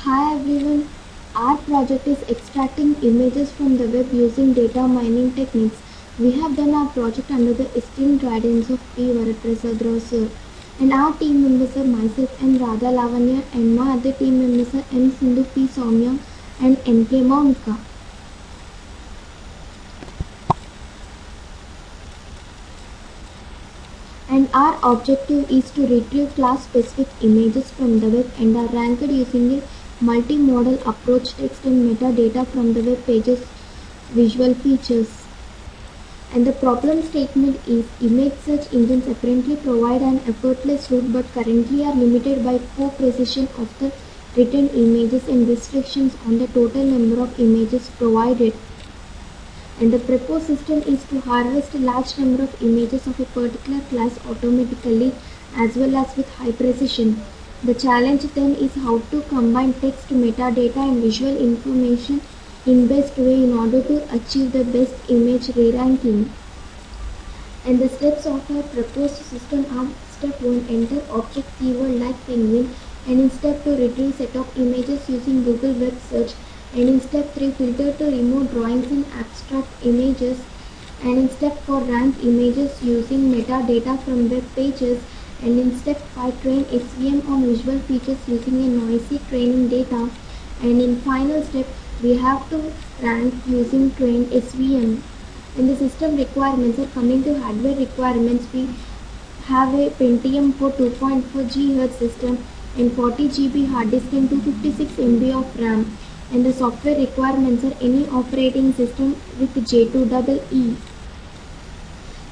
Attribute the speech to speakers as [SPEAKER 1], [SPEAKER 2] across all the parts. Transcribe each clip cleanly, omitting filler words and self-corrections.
[SPEAKER 1] Hi everyone, our project is extracting images from the web using data mining techniques. We have done our project under the esteemed guidance of P. Varaprasad sir, and our team members are myself and Radha Lavanya, and my other team members are M. Sindhu, P. Soumya and N.K. Monica. And our objective is to retrieve class-specific images from the web and are ranked using a multimodal approach, text and metadata from the web pages visual features. And the problem statement is image search engines apparently provide an effortless route but currently are limited by poor precision of the written images and restrictions on the total number of images provided. And the proposed system is to harvest a large number of images of a particular class automatically as well as with high precision. The challenge then is how to combine text, metadata and visual information in best way in order to achieve the best image re-ranking. And the steps of our proposed system are: step 1, enter object keyword like penguin, and in step 2, retrieve set of images using Google Web Search, and in step 3, filter to remove drawings and abstract images, and in step 4, rank images using metadata from web pages, and in step 5, train SVM on visual features using a noisy training data, and in final step we have to rank using trained SVM. And the system requirements are coming to hardware requirements. We have a Pentium 4 2.4 GHz system and 40 GB hard disk and 256 MB of RAM. And the software requirements are any operating system with J2EE.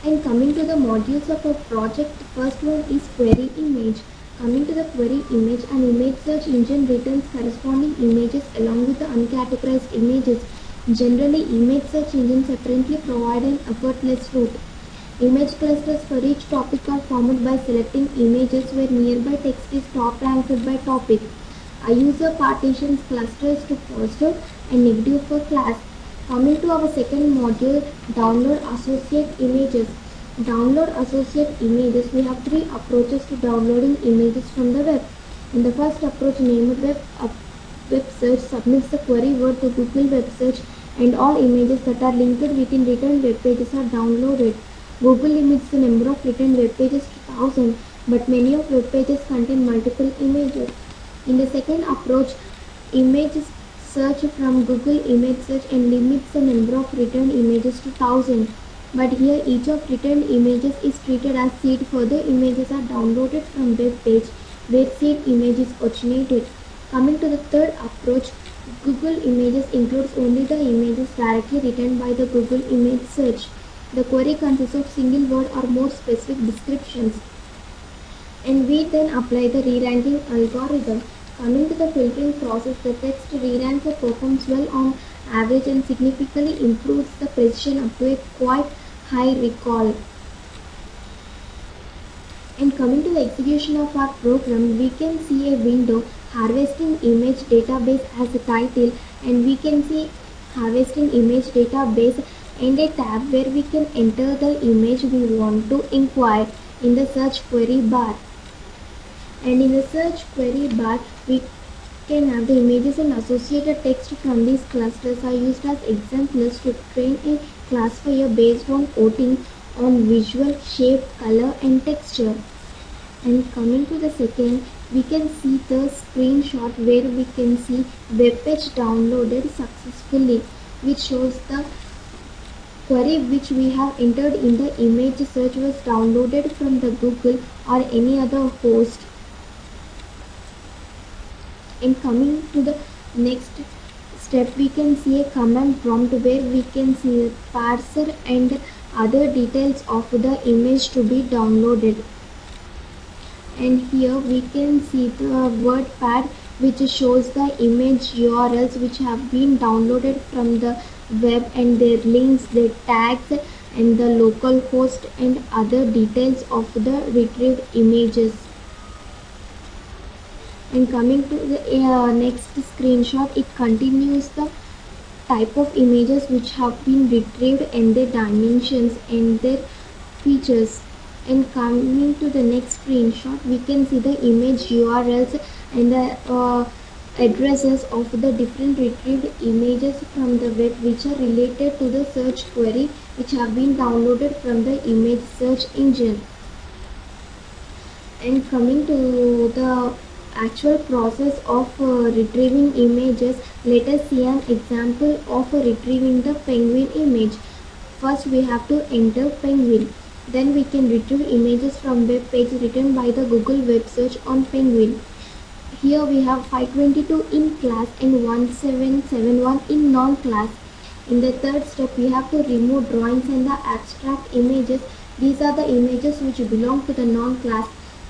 [SPEAKER 1] And coming to the modules of our project, the first one is query image. Coming to the query image, an image search engine returns corresponding images along with the uncategorized images. Generally, image search engines apparently provide an effortless route. Image clusters for each topic are formed by selecting images where nearby text is top ranked by topic. A user partitions clusters to positive and negative for class. Coming to our second module, download associate images. Download associate images. We have three approaches to downloading images from the web. In the first approach, named web search submits the query word to Google Web Search and all images that are linked within written web pages are downloaded. Google limits the number of written web pages to 1000, but many of web pages contain multiple images. In the second approach, image search from Google Image Search and limits the number of written images to 1000. But here each of written images is treated as seed. Further images are downloaded from web page where seed image is originated. Coming to the third approach, Google Images includes only the images directly written by the Google Image Search. The query consists of single word or more specific descriptions. And we then apply the re-ranking algorithm. Coming to the filtering process, the text re-ranker performs well on average and significantly improves the precision up to a quite high recall. And coming to the execution of our program, we can see a window harvesting image database as a title, and we can see harvesting image database and a tab where we can enter the image we want to inquire in the search query bar. And in the search query bar, we can have the images and associated text from these clusters are used as examples to train a classifier based on voting on visual, shape, color and texture. And coming to the second, we can see the screenshot where we can see web page downloaded successfully, which shows the query which we have entered in the image search was downloaded from the Google or any other host. And coming to the next step, we can see a command prompt where we can see a parser and other details of the image to be downloaded. And here we can see the WordPad which shows the image URLs which have been downloaded from the web and their links, their tags and the local host and other details of the retrieved images. And coming to the next screenshot, it continues the type of images which have been retrieved and their dimensions and their features. And coming to the next screenshot, we can see the image URLs and the addresses of the different retrieved images from the web which are related to the search query which have been downloaded from the image search engine. And coming to the actual process of retrieving images, let us see an example of retrieving the penguin image. First we have to enter penguin. Then we can retrieve images from web page written by the Google web search on penguin. Here we have 522 in class and 1771 in non-class. In the third step we have to remove drawings and the abstract images. These are the images which belong to the non-class.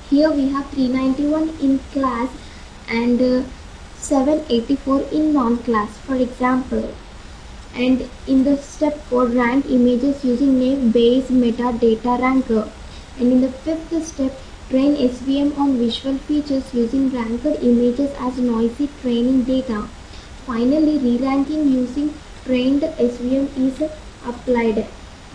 [SPEAKER 1] Here we have 391 in class and 784 in non-class, for example. And in the step 4, rank images using name Bayes metadata ranker. And in the fifth step, train SVM on visual features using ranked images as noisy training data. Finally, re-ranking using trained SVM is applied.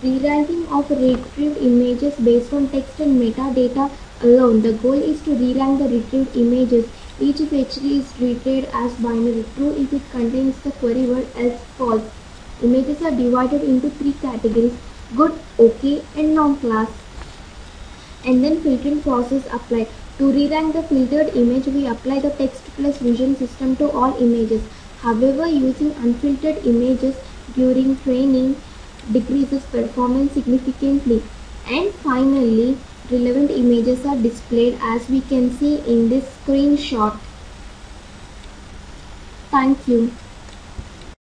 [SPEAKER 1] Re-ranking of retrieved images based on text and metadata alone. The goal is to re-rank the retrieved images. Each fetchery is treated as binary, true if it contains the query word, else false. Images are divided into 3 categories: good, okay, and non-class. And then filtering process applied. To re-rank the filtered image, we apply the text plus vision system to all images. However, using unfiltered images during training decreases performance significantly. And finally, relevant images are displayed as we can see in this screenshot. Thank you.